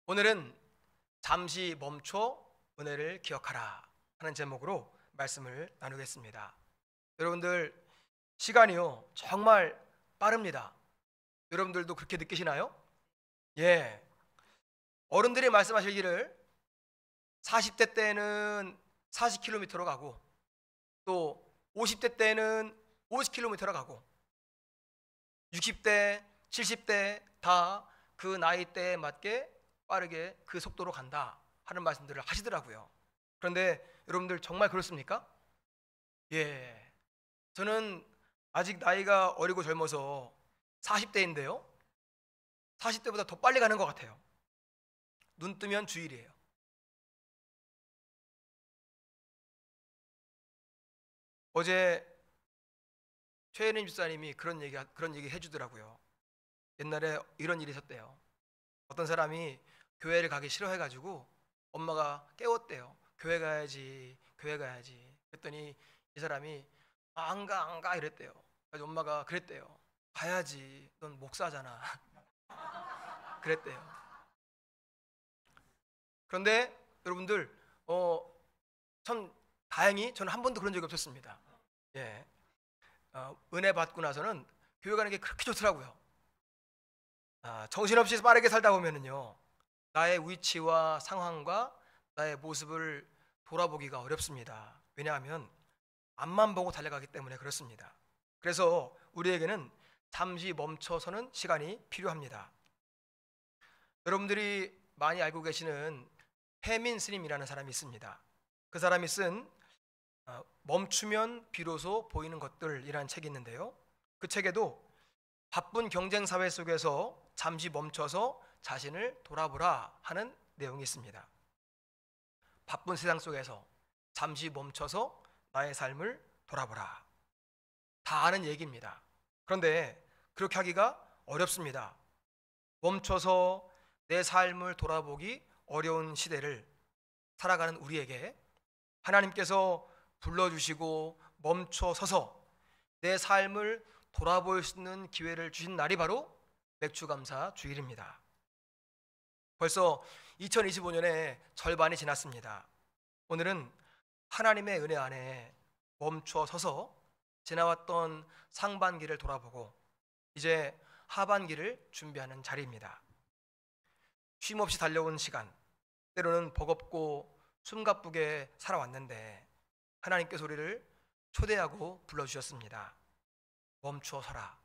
오늘은 잠시 멈춰 은혜를 기억하라 하는 제목으로 말씀을 나누겠습니다. 여러분들, 시간이요 정말 빠릅니다. 여러분들도 그렇게 느끼시나요? 예. 어른들이 말씀하시기를 40대 때는 40km로 가고 또 50대 때는 50km로 가고 60대, 70대 다 그 나이대에 맞게 빠르게 그 속도로 간다 하는 말씀들을 하시더라고요. 그런데 여러분들 정말 그렇습니까? 예. 저는 아직 나이가 어리고 젊어서 40대인데요 40대보다 더 빨리 가는 것 같아요. 눈 뜨면 주일이에요. 어제 최혜림 집사님이 그런 얘기 해주더라고요. 옛날에 이런 일이 있었대요. 어떤 사람이 교회를 가기 싫어해가지고 엄마가 깨웠대요. 교회 가야지, 교회 가야지. 그랬더니 이 사람이 안 가 이랬대요. 그래서 엄마가 그랬대요. 가야지, 넌 목사잖아. 그랬대요. 그런데 여러분들, 참 다행히 저는 한 번도 그런 적이 없었습니다. 예. 은혜 받고 나서는 교회 가는 게 그렇게 좋더라고요. 정신없이 빠르게 살다 보면은요 나의 위치와 상황과 나의 모습을 돌아보기가 어렵습니다. 왜냐하면 앞만 보고 달려가기 때문에 그렇습니다. 그래서 우리에게는 잠시 멈춰서는 시간이 필요합니다. 여러분들이 많이 알고 계시는 해민 스님이라는 사람이 있습니다. 그 사람이 쓴 멈추면 비로소 보이는 것들이라는 책이 있는데요, 그 책에도 바쁜 경쟁 사회 속에서 잠시 멈춰서 자신을 돌아보라 하는 내용이 있습니다. 바쁜 세상 속에서 잠시 멈춰서 나의 삶을 돌아보라. 다 아는 얘기입니다. 그런데 그렇게 하기가 어렵습니다. 멈춰서 내 삶을 돌아보기 어려운 시대를 살아가는 우리에게 하나님께서 불러주시고 멈춰서서 내 삶을 돌아볼 수 있는 기회를 주신 날이 바로 맥주감사 주일입니다. 벌써 2025년의 절반이 지났습니다. 오늘은 하나님의 은혜 안에 멈춰 서서 지나왔던 상반기를 돌아보고 이제 하반기를 준비하는 자리입니다. 쉼없이 달려온 시간, 때로는 버겁고 숨가쁘게 살아왔는데 하나님께서 우리를 초대하고 불러주셨습니다. 멈추어 서라.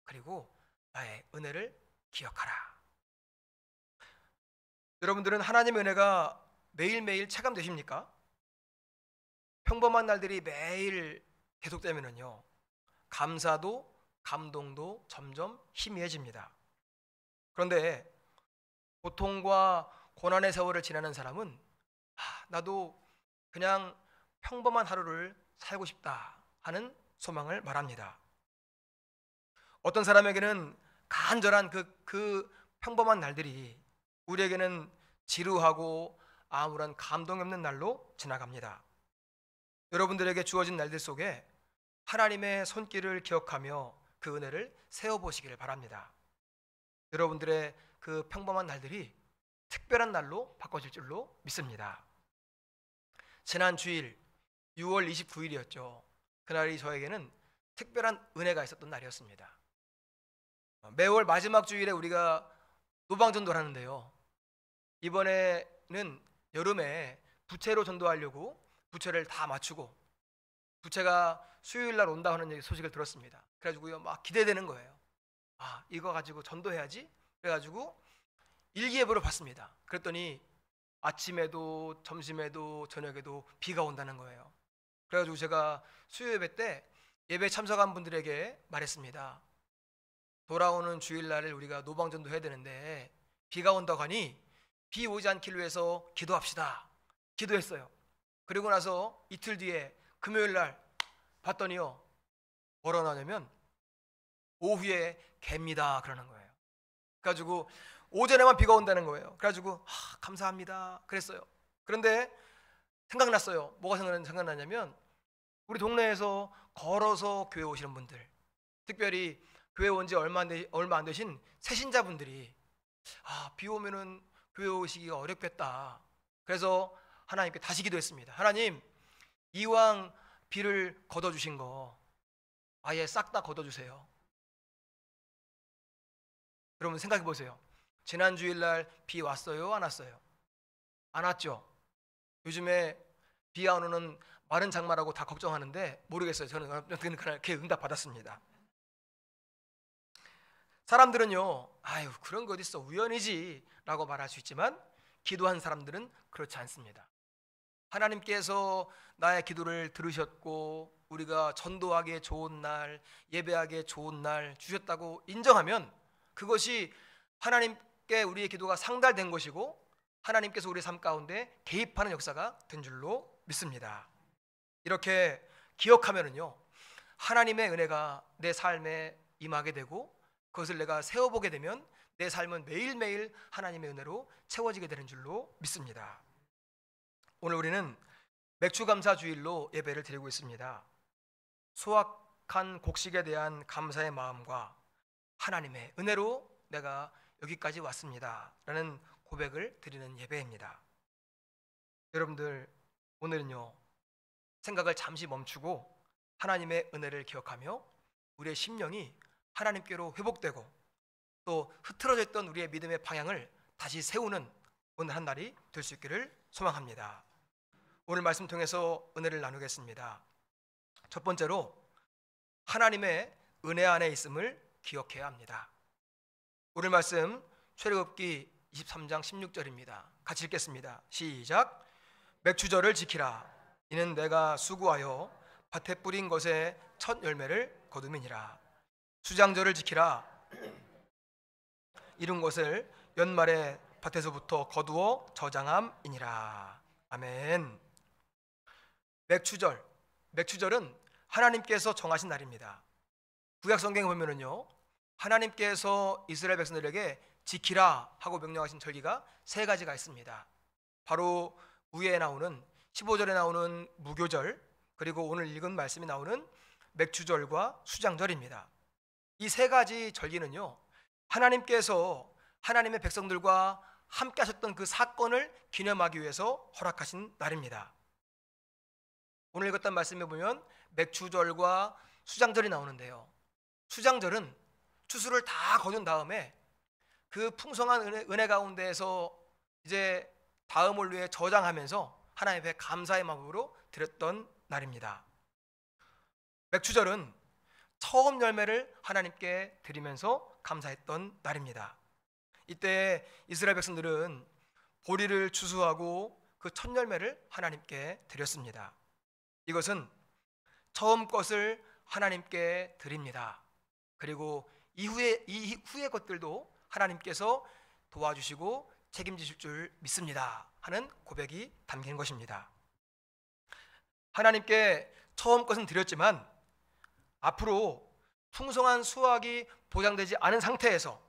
그리고 나의 은혜를 기억하라. 여러분들은 하나님의 은혜가 매일매일 체감되십니까? 평범한 날들이 매일 계속되면요 감사도 감동도 점점 희미해집니다. 그런데 고통과 고난의 세월을 지나는 사람은 나도 그냥 평범한 하루를 살고 싶다 하는 소망을 말합니다. 어떤 사람에게는 간절한 그 평범한 날들이 우리에게는 지루하고 아무런 감동이 없는 날로 지나갑니다. 여러분들에게 주어진 날들 속에 하나님의 손길을 기억하며 그 은혜를 세워보시기를 바랍니다. 여러분들의 그 평범한 날들이 특별한 날로 바꿔질 줄로 믿습니다. 지난 주일 6월 29일이었죠. 그날이 저에게는 특별한 은혜가 있었던 날이었습니다. 매월 마지막 주일에 우리가 노방전도를 하는데요, 이번에는 여름에 부채로 전도하려고 부채를 다 맞추고 부채가 수요일날 온다 하는 소식을 들었습니다. 그래가지고요 막 기대되는 거예요. 이거 가지고 전도해야지. 그래가지고 일기예보를 봤습니다. 그랬더니 아침에도 점심에도 저녁에도 비가 온다는 거예요. 그래가지고 제가 수요 예배 때 예배 참석한 분들에게 말했습니다. 돌아오는 주일날을 우리가 노방전도 해야 되는데 비가 온다고 하니 비 오지 않기를 위해서 기도합시다. 기도했어요. 그리고 나서 이틀 뒤에 금요일날 봤더니요 뭐라 나냐면 오후에 개입니다 그러는 거예요. 그래가지고 오전에만 비가 온다는 거예요. 그래가지고 감사합니다 그랬어요. 그런데 생각났어요. 뭐가 생각나냐면 우리 동네에서 걸어서 교회 오시는 분들, 특별히 교회 온 지 얼마 안 되신 새신자분들이 비 오면은 교회 오시기가 어렵겠다. 그래서 하나님께 다시 기도했습니다. 하나님, 이왕 비를 걷어주신 거 아예 싹 다 걷어주세요. 여러분 생각해 보세요. 지난 주일날 비 왔어요? 안 왔어요? 안 왔죠? 요즘에 비 안 오는 마른 장마라고 다 걱정하는데 모르겠어요. 저는 그날 응답 받았습니다. 사람들은요, 아유 그런 거 어딨어, 우연이지 라고 말할 수 있지만 기도한 사람들은 그렇지 않습니다. 하나님께서 나의 기도를 들으셨고 우리가 전도하기에 좋은 날, 예배하기에 좋은 날 주셨다고 인정하면 그것이 하나님께 우리의 기도가 상달된 것이고 하나님께서 우리의 삶 가운데 개입하는 역사가 된 줄로 믿습니다. 이렇게 기억하면은요, 하나님의 은혜가 내 삶에 임하게 되고 그것을 내가 세워보게 되면 내 삶은 매일매일 하나님의 은혜로 채워지게 되는 줄로 믿습니다. 오늘 우리는 맥주감사주일로 예배를 드리고 있습니다. 소확한 곡식에 대한 감사의 마음과 하나님의 은혜로 내가 여기까지 왔습니다 라는 고백을 드리는 예배입니다. 여러분들, 오늘은요, 생각을 잠시 멈추고 하나님의 은혜를 기억하며 우리의 심령이 하나님께로 회복되고 또 흐트러져 있던 우리의 믿음의 방향을 다시 세우는 오늘 한 날이 될 수 있기를 소망합니다. 오늘 말씀 통해서 은혜를 나누겠습니다. 첫 번째로 하나님의 은혜 안에 있음을 기억해야 합니다. 오늘 말씀 출애굽기 23장 16절입니다. 같이 읽겠습니다. 시작. 맥주절을 지키라. 이는 내가 수고하여 밭에 뿌린 것의 첫 열매를 거둠이니라. 수장절을 지키라. 이른 것을 연말에 밭에서부터 거두어 저장함이니라. 아멘. 맥주절은 하나님께서 정하신 날입니다. 구약 성경에 보면은요, 하나님께서 이스라엘 백성들에게 지키라 하고 명령하신 절기가 세 가지가 있습니다. 바로 위에 나오는 15절에 나오는 무교절, 그리고 오늘 읽은 말씀이 나오는 맥주절과 수장절입니다. 이 세 가지 절기는요, 하나님께서 하나님의 백성들과 함께 하셨던 그 사건을 기념하기 위해서 허락하신 날입니다. 오늘 읽었던 말씀에 보면 맥주절과 수장절이 나오는데요, 수장절은 추수를 다 거둔 다음에 그 풍성한 은혜 가운데에서 이제 다음을 위해 저장하면서 하나님 앞에 감사의 마음으로 드렸던 날입니다. 맥주절은 처음 열매를 하나님께 드리면서 감사했던 날입니다. 이때 이스라엘 백성들은 보리를 추수하고 그 첫 열매를 하나님께 드렸습니다. 이것은 처음 것을 하나님께 드립니다. 그리고 이후의 것들도 하나님께서 도와주시고 책임지실 줄 믿습니다 하는 고백이 담긴 것입니다. 하나님께 처음 것은 드렸지만 앞으로 풍성한 수확이 보장되지 않은 상태에서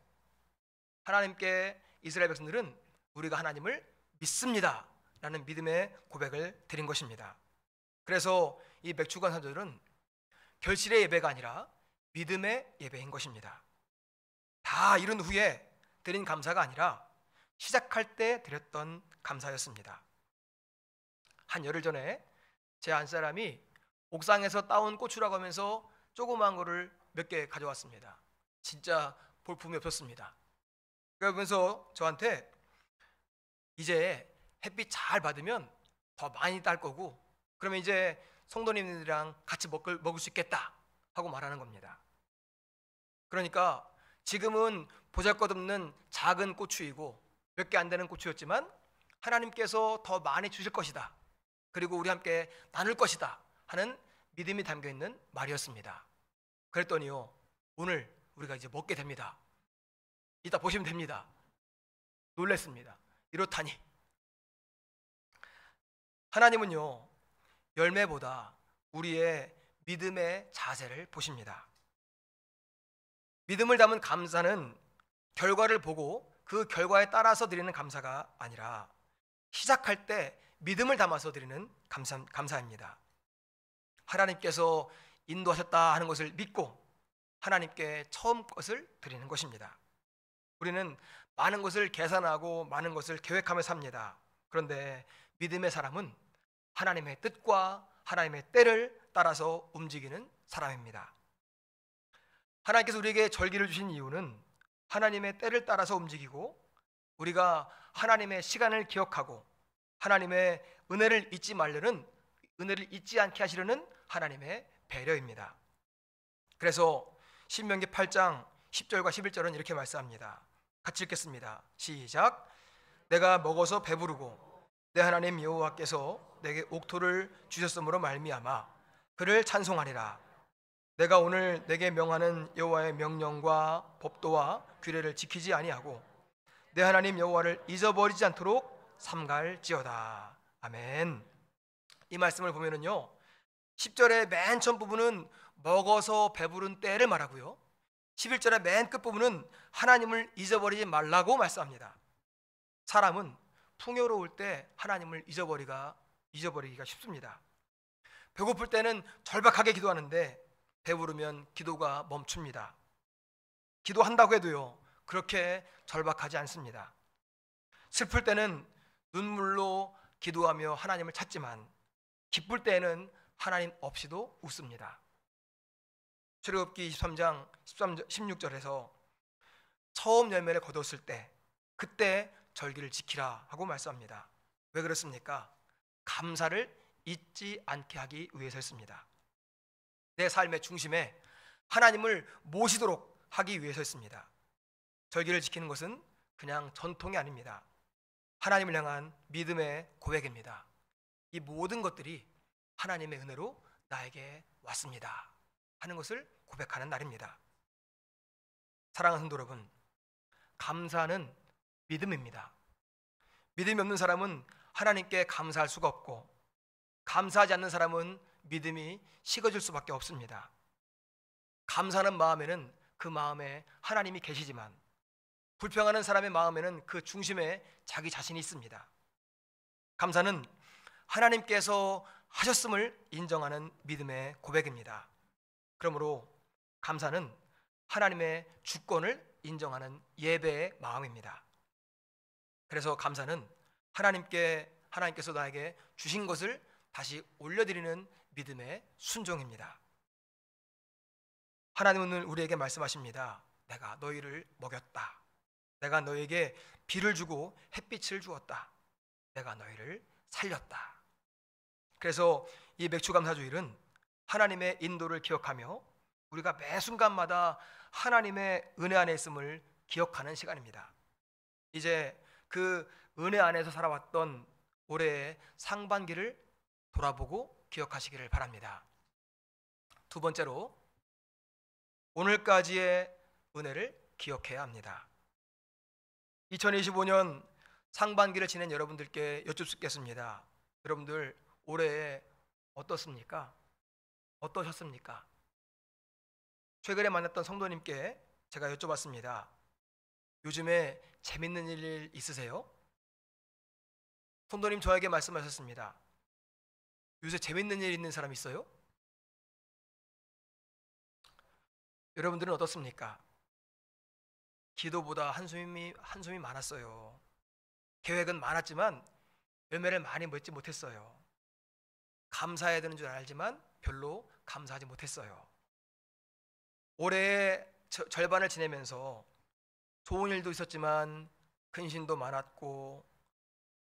하나님께 이스라엘 백성들은 우리가 하나님을 믿습니다 라는 믿음의 고백을 드린 것입니다. 그래서 이 맥주감사절은 결실의 예배가 아니라 믿음의 예배인 것입니다. 다 이룬 후에 드린 감사가 아니라 시작할 때 드렸던 감사였습니다. 한 열흘 전에 제 안사람이 옥상에서 따온 고추라고 하면서 조그만 거를 몇 개 가져왔습니다. 진짜 볼품이 없었습니다. 그러면서 저한테 이제 햇빛 잘 받으면 더 많이 딸 거고 그러면 이제 성도님들이랑 같이 먹을 수 있겠다 하고 말하는 겁니다. 그러니까 지금은 보잘것없는 작은 고추이고 몇 개 안 되는 고추였지만 하나님께서 더 많이 주실 것이다, 그리고 우리 함께 나눌 것이다 하는 믿음이 담겨있는 말이었습니다. 그랬더니요, 오늘 우리가 이제 먹게 됩니다. 이따 보시면 됩니다. 놀랬습니다. 이렇다니. 하나님은요, 열매보다 우리의 믿음의 자세를 보십니다. 믿음을 담은 감사는 결과를 보고 그 결과에 따라서 드리는 감사가 아니라 시작할 때 믿음을 담아서 드리는 감사입니다. 하나님께서 인도하셨다 하는 것을 믿고 하나님께 처음 것을 드리는 것입니다. 우리는 많은 것을 계산하고 많은 것을 계획하며 삽니다. 그런데 믿음의 사람은 하나님의 뜻과 하나님의 때를 따라서 움직이는 사람입니다. 하나님께서 우리에게 절기를 주신 이유는 하나님의 때를 따라서 움직이고 우리가 하나님의 시간을 기억하고 하나님의 은혜를 잊지 않게 하시려는 하나님의 배려입니다. 그래서 신명기 8장 10절과 11절은 이렇게 말씀합니다. 같이 읽겠습니다. 시작. 내가 먹어서 배부르고 내 하나님 여호와께서 내게 옥토를 주셨으므로 말미암아 그를 찬송하리라. 내가 오늘 내게 명하는 여호와의 명령과 법도와 규례를 지키지 아니하고 내 하나님 여호와를 잊어버리지 않도록 삼갈지어다. 아멘. 이 말씀을 보면은요, 10절의 맨 처음 부분은 먹어서 배부른 때를 말하고요, 11절의 맨 끝 부분은 하나님을 잊어버리지 말라고 말씀합니다. 사람은 풍요로울 때 하나님을 잊어버리기가 쉽습니다. 배고플 때는 절박하게 기도하는데 배부르면 기도가 멈춥니다. 기도한다고 해도요, 그렇게 절박하지 않습니다. 슬플 때는 눈물로 기도하며 하나님을 찾지만 기쁠 때에는 하나님 없이도 웃습니다. 출애굽기 23장 16절에서 처음 열매를 거뒀을 때 그때 절기를 지키라 하고 말씀합니다. 왜 그렇습니까? 감사를 잊지 않게 하기 위해서였습니다. 내 삶의 중심에 하나님을 모시도록 하기 위해서였습니다. 절기를 지키는 것은 그냥 전통이 아닙니다. 하나님을 향한 믿음의 고백입니다. 이 모든 것들이 하나님의 은혜로 나에게 왔습니다 하는 것을 고백하는 날입니다. 사랑하는 성도 여러분, 감사는 믿음입니다. 믿음이 없는 사람은 하나님께 감사할 수가 없고 감사하지 않는 사람은 믿음이 식어질 수밖에 없습니다. 감사하는 마음에는 그 마음에 하나님이 계시지만 불평하는 사람의 마음에는 그 중심에 자기 자신이 있습니다. 감사는 하나님께서 하셨음을 인정하는 믿음의 고백입니다. 그러므로 감사는 하나님의 주권을 인정하는 예배의 마음입니다. 그래서 감사는 하나님께서 나에게 주신 것을 다시 올려드리는 믿음의 순종입니다. 하나님은 우리에게 말씀하십니다. 내가 너희를 먹였다. 내가 너에게 비를 주고 햇빛을 주었다. 내가 너희를 살렸다. 그래서 이 맥주감사주일은 하나님의 인도를 기억하며 우리가 매 순간마다 하나님의 은혜 안에 있음을 기억하는 시간입니다. 이제 그 은혜 안에서 살아왔던 올해의 상반기를 돌아보고 기억하시기를 바랍니다. 두 번째로, 오늘까지의 은혜를 기억해야 합니다. 2025년 상반기를 지낸 여러분들께 여쭙겠습니다. 여러분들 올해 어떻습니까? 어떠셨습니까? 최근에 만났던 성도님께 제가 여쭤봤습니다. 요즘에 재밌는 일 있으세요? 성도님 저에게 말씀하셨습니다. 요새 재밌는 일 있는 사람 있어요? 여러분들은 어떻습니까? 기도보다 한숨이 많았어요. 계획은 많았지만 열매를 많이 맺지 못했어요. 감사해야 되는 줄 알지만 별로 감사하지 못했어요. 올해의 절반을 지내면서 좋은 일도 있었지만 근심도 많았고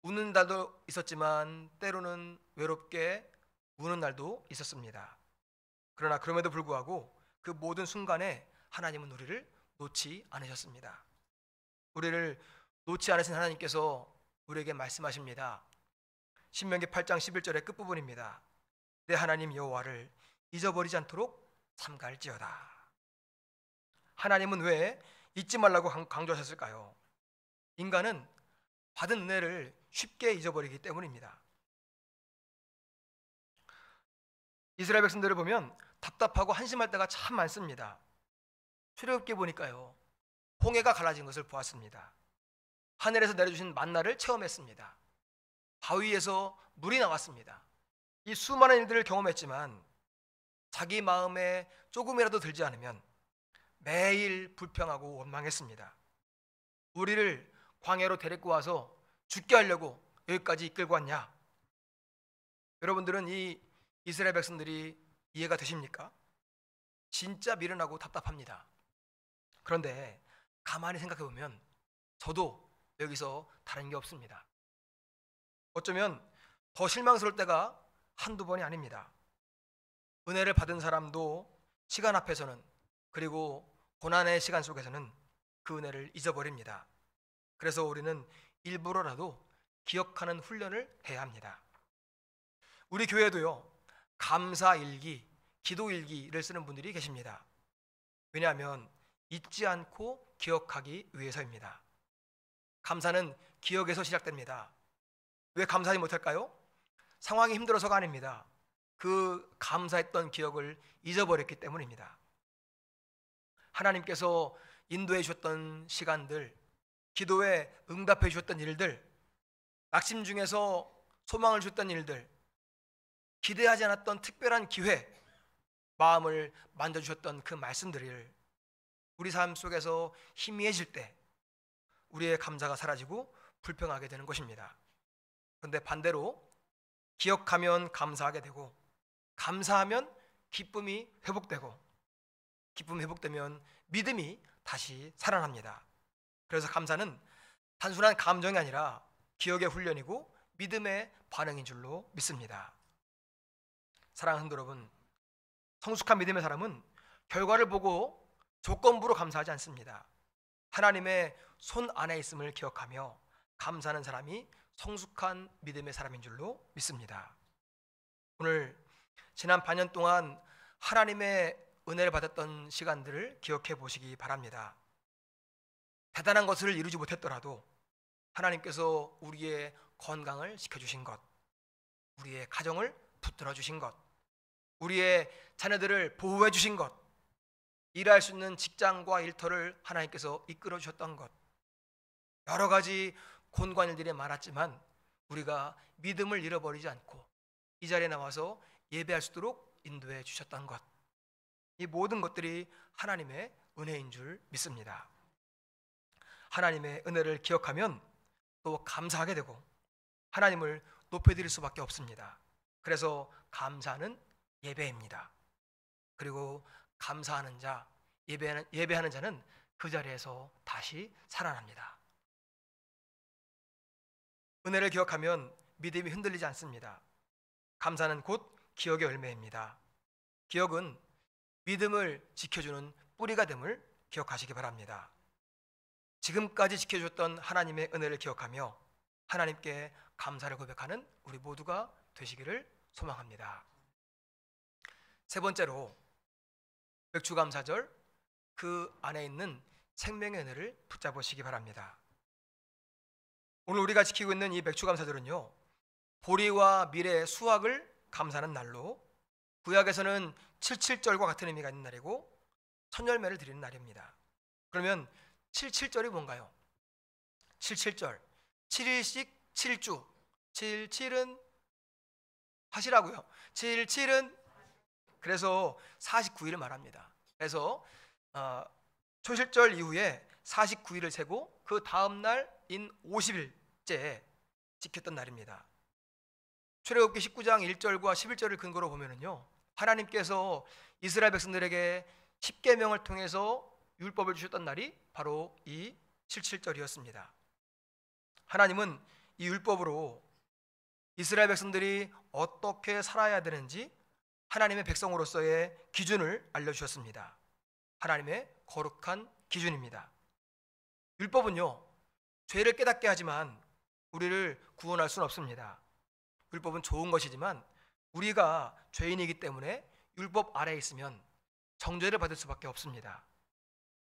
우는 날도 있었지만 때로는 외롭게 우는 날도 있었습니다. 그러나 그럼에도 불구하고 그 모든 순간에 하나님은 우리를 놓지 않으셨습니다. 우리를 놓지 않으신 하나님께서 우리에게 말씀하십니다. 신명기 8장 11절의 끝부분입니다. 내 하나님 여호와를 잊어버리지 않도록 삼갈지어다. 하나님은 왜 잊지 말라고 강조하셨을까요? 인간은 받은 은혜를 쉽게 잊어버리기 때문입니다. 이스라엘 백성들을 보면 답답하고 한심할 때가 참 많습니다. 출애굽기 보니까요, 홍해가 갈라진 것을 보았습니다. 하늘에서 내려주신 만나를 체험했습니다. 바위에서 물이 나왔습니다. 이 수많은 일들을 경험했지만 자기 마음에 조금이라도 들지 않으면 매일 불평하고 원망했습니다. 우리를 광야로 데리고 와서 죽게 하려고 여기까지 이끌고 왔냐? 여러분들은 이 이스라엘 백성들이 이해가 되십니까? 진짜 미련하고 답답합니다. 그런데 가만히 생각해 보면 저도 여기서 다른 게 없습니다. 어쩌면 더 실망스러울 때가 한두 번이 아닙니다. 은혜를 받은 사람도 시간 앞에서는, 그리고 고난의 시간 속에서는 그 은혜를 잊어버립니다. 그래서 우리는 일부러라도 기억하는 훈련을 해야 합니다. 우리 교회도요, 감사일기, 기도일기를 쓰는 분들이 계십니다. 왜냐하면 잊지 않고 기억하기 위해서입니다. 감사는 기억에서 시작됩니다. 왜 감사하지 못할까요? 상황이 힘들어서가 아닙니다. 그 감사했던 기억을 잊어버렸기 때문입니다. 하나님께서 인도해 주셨던 시간들, 기도에 응답해 주셨던 일들, 낙심 중에서 소망을 주셨던 일들, 기대하지 않았던 특별한 기회, 마음을 만져주셨던 그 말씀들을 우리 삶 속에서 희미해질 때 우리의 감사가 사라지고 불평하게 되는 것입니다. 그런데 반대로 기억하면 감사하게 되고, 감사하면 기쁨이 회복되고, 기쁨이 회복되면 믿음이 다시 살아납니다. 그래서 감사는 단순한 감정이 아니라 기억의 훈련이고 믿음의 반응인 줄로 믿습니다. 사랑하는 성도 여러분, 성숙한 믿음의 사람은 결과를 보고 조건부로 감사하지 않습니다. 하나님의 손 안에 있음을 기억하며 감사하는 사람이 성숙한 믿음의 사람인 줄로 믿습니다. 오늘 지난 반년 동안 하나님의 은혜를 받았던 시간들을 기억해 보시기 바랍니다. 대단한 것을 이루지 못했더라도 하나님께서 우리의 건강을 지켜주신 것, 우리의 가정을 붙들어 주신 것, 우리의 자녀들을 보호해 주신 것, 일할 수 있는 직장과 일터를 하나님께서 이끌어 주셨던 것, 여러 가지 곤고한 일들이 많았지만 우리가 믿음을 잃어버리지 않고 이 자리에 나와서 예배할 수 있도록 인도해 주셨던 것, 이 모든 것들이 하나님의 은혜인 줄 믿습니다. 하나님의 은혜를 기억하면 또 감사하게 되고 하나님을 높여드릴 수밖에 없습니다. 그래서 감사는 예배입니다. 그리고 감사하는 자, 예배하는 자는 그 자리에서 다시 살아납니다. 은혜를 기억하면 믿음이 흔들리지 않습니다. 감사는 곧 기억의 열매입니다. 기억은 믿음을 지켜주는 뿌리가 됨을 기억하시기 바랍니다. 지금까지 지켜주셨던 하나님의 은혜를 기억하며 하나님께 감사를 고백하는 우리 모두가 되시기를 소망합니다. 세 번째로 맥주감사절, 그 안에 있는 생명의 은혜를 붙잡으시기 바랍니다. 오늘 우리가 지키고 있는 이 맥주감사절은요, 보리와 밀의 수확을 감사하는 날로, 구약에서는 77절과 같은 의미가 있는 날이고 첫 열매를 드리는 날입니다. 그러면 77절이 뭔가요? 77절, 7일씩 7주, 77은 하시라고요. 77은 그래서 49일을 말합니다. 그래서 초실절 이후에 49일을 세고 그 다음 날인 50일째 지켰던 날입니다. 출애굽기 19장 1절과 11절을 근거로 보면은요, 하나님께서 이스라엘 백성들에게 십계명을 통해서 율법을 주셨던 날이 바로 이 77절이었습니다. 하나님은 이 율법으로 이스라엘 백성들이 어떻게 살아야 되는지 하나님의 백성으로서의 기준을 알려주셨습니다. 하나님의 거룩한 기준입니다. 율법은요, 죄를 깨닫게 하지만 우리를 구원할 수는 없습니다. 율법은 좋은 것이지만 우리가 죄인이기 때문에 율법 아래에 있으면 정죄를 받을 수밖에 없습니다.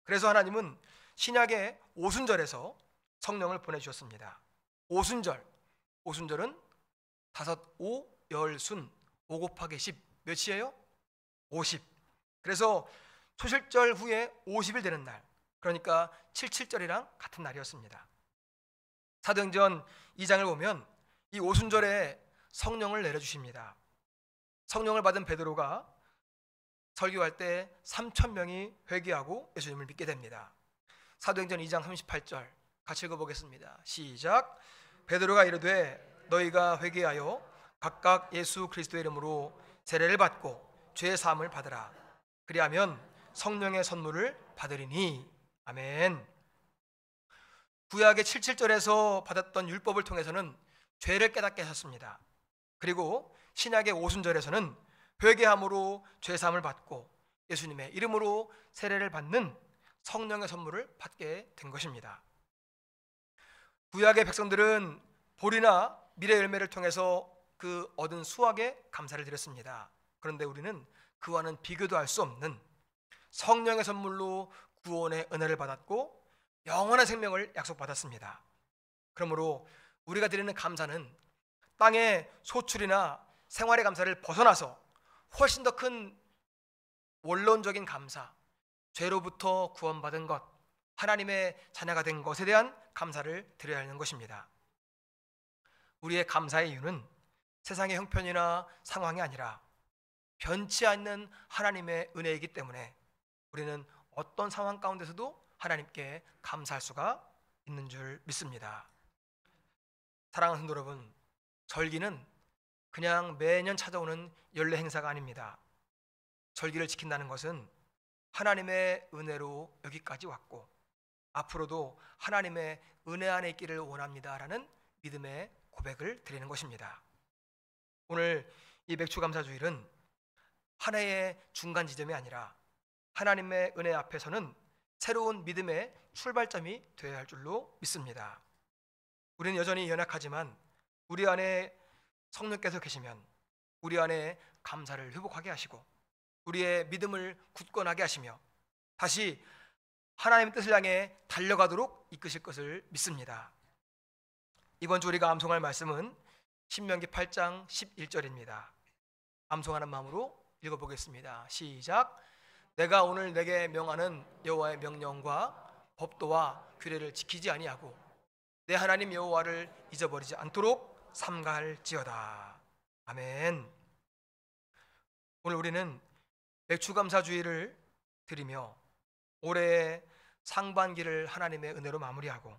그래서 하나님은 신약의 오순절에서 성령을 보내주셨습니다. 오순절은 다섯 오 열순, 5 곱하기 10 몇이에요? 50. 그래서 초실절 후에 50일 되는 날, 그러니까 77절이랑 같은 날이었습니다. 사도행전 2장을 보면 이 오순절에 성령을 내려주십니다. 성령을 받은 베드로가 설교할 때 3,000명이 회개하고 예수님을 믿게 됩니다. 사도행전 2장 38절, 같이 읽어보겠습니다. 시작. 베드로가 이르되 너희가 회개하여 각각 예수 그리스도의 이름으로 세례를 받고 죄 사함을 받으라. 그리하면 성령의 선물을 받으리니. 아멘. 구약의 77절에서 받았던 율법을 통해서는 죄를 깨닫게 하셨습니다. 그리고 신약의 오순절에서는 회개함으로 죄 사함을 받고 예수님의 이름으로 세례를 받는 성령의 선물을 받게 된 것입니다. 구약의 백성들은 보리나 미래 열매를 통해서 그 얻은 수확에 감사를 드렸습니다. 그런데 우리는 그와는 비교도 할 수 없는 성령의 선물로 구원의 은혜를 받았고 영원한 생명을 약속받았습니다. 그러므로 우리가 드리는 감사는 땅의 소출이나 생활의 감사를 벗어나서 훨씬 더 큰 원론적인 감사, 죄로부터 구원받은 것, 하나님의 자녀가 된 것에 대한 감사를 드려야 하는 것입니다. 우리의 감사의 이유는 세상의 형편이나 상황이 아니라 변치 않는 하나님의 은혜이기 때문에 우리는 어떤 상황 가운데서도 하나님께 감사할 수가 있는 줄 믿습니다. 사랑하는 성도 여러분, 절기는 그냥 매년 찾아오는 연례 행사가 아닙니다. 절기를 지킨다는 것은 하나님의 은혜로 여기까지 왔고 앞으로도 하나님의 은혜 안에 있기를 원합니다라는 믿음의 고백을 드리는 것입니다. 오늘 이 맥주감사주일은 한 해의 중간 지점이 아니라 하나님의 은혜 앞에서는 새로운 믿음의 출발점이 되어야 할 줄로 믿습니다. 우리는 여전히 연약하지만 우리 안에 성령께서 계시면 우리 안에 감사를 회복하게 하시고 우리의 믿음을 굳건하게 하시며 다시 하나님의 뜻을 향해 달려가도록 이끄실 것을 믿습니다. 이번 주 우리가 암송할 말씀은 신명기 8장 11절입니다. 암송하는 마음으로 읽어보겠습니다. 시작. 내가 오늘 내게 명하는 여호와의 명령과 법도와 규례를 지키지 아니하고 내 하나님 여호와를 잊어버리지 않도록 삼가할지어다. 아멘. 오늘 우리는 맥주감사주의를 드리며 올해의 상반기를 하나님의 은혜로 마무리하고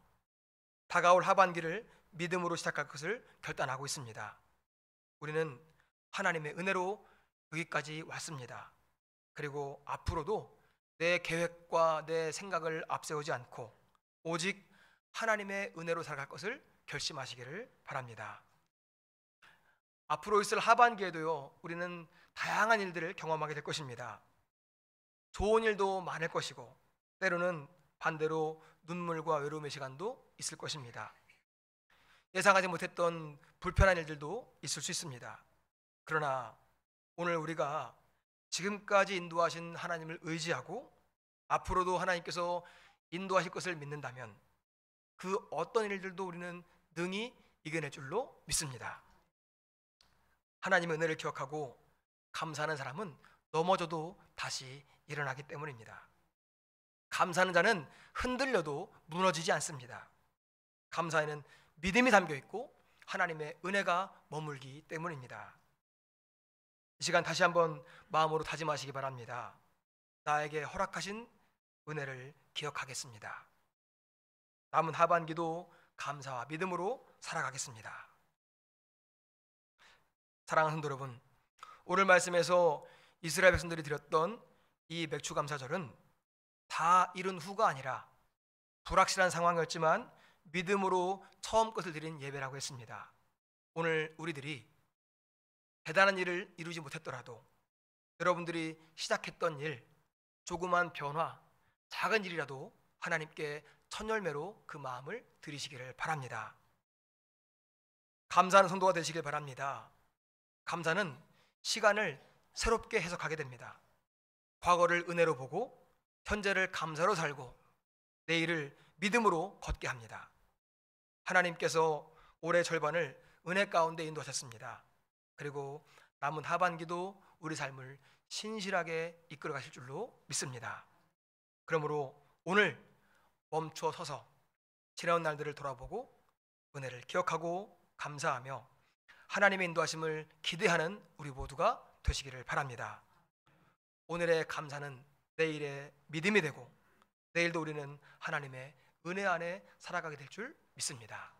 다가올 하반기를 믿음으로 시작할 것을 결단하고 있습니다. 우리는 하나님의 은혜로 여기까지 왔습니다. 그리고 앞으로도 내 계획과 내 생각을 앞세우지 않고 오직 하나님의 은혜로 살아갈 것을 결심하시기를 바랍니다. 앞으로 있을 하반기에도요, 우리는 다양한 일들을 경험하게 될 것입니다. 좋은 일도 많을 것이고 때로는 반대로 눈물과 외로움의 시간도 있을 것입니다. 예상하지 못했던 불편한 일들도 있을 수 있습니다. 그러나 오늘 우리가 지금까지 인도하신 하나님을 의지하고 앞으로도 하나님께서 인도하실 것을 믿는다면 그 어떤 일들도 우리는 능히 이겨낼 줄로 믿습니다. 하나님의 은혜를 기억하고 감사하는 사람은 넘어져도 다시 일어나기 때문입니다. 감사하는 자는 흔들려도 무너지지 않습니다. 감사에는 믿음이 담겨 있고 하나님의 은혜가 머물기 때문입니다. 이 시간 다시 한번 마음으로 다짐하시기 바랍니다. 나에게 허락하신 은혜를 기억하겠습니다. 남은 하반기도 감사와 믿음으로 살아가겠습니다. 사랑하는 성도 여러분, 오늘 말씀에서 이스라엘 백성들이 드렸던 이 맥주감사절은 다 이룬 후가 아니라 불확실한 상황이었지만 믿음으로 처음 것을 드린 예배라고 했습니다. 오늘 우리들이 대단한 일을 이루지 못했더라도 여러분들이 시작했던 일, 조그만 변화, 작은 일이라도 하나님께 첫 열매로 그 마음을 드리시기를 바랍니다. 감사하는 성도가 되시길 바랍니다. 감사는 시간을 새롭게 해석하게 됩니다. 과거를 은혜로 보고 현재를 감사로 살고 내일을 믿음으로 걷게 합니다. 하나님께서 올해 절반을 은혜 가운데 인도하셨습니다. 그리고 남은 하반기도 우리 삶을 신실하게 이끌어 가실 줄로 믿습니다. 그러므로 오늘 멈춰 서서 지나온 날들을 돌아보고 은혜를 기억하고 감사하며 하나님의 인도하심을 기대하는 우리 모두가 되시기를 바랍니다. 오늘의 감사는 내일의 믿음이 되고 내일도 우리는 하나님의 은혜 안에 살아가게 될 줄 믿습니다.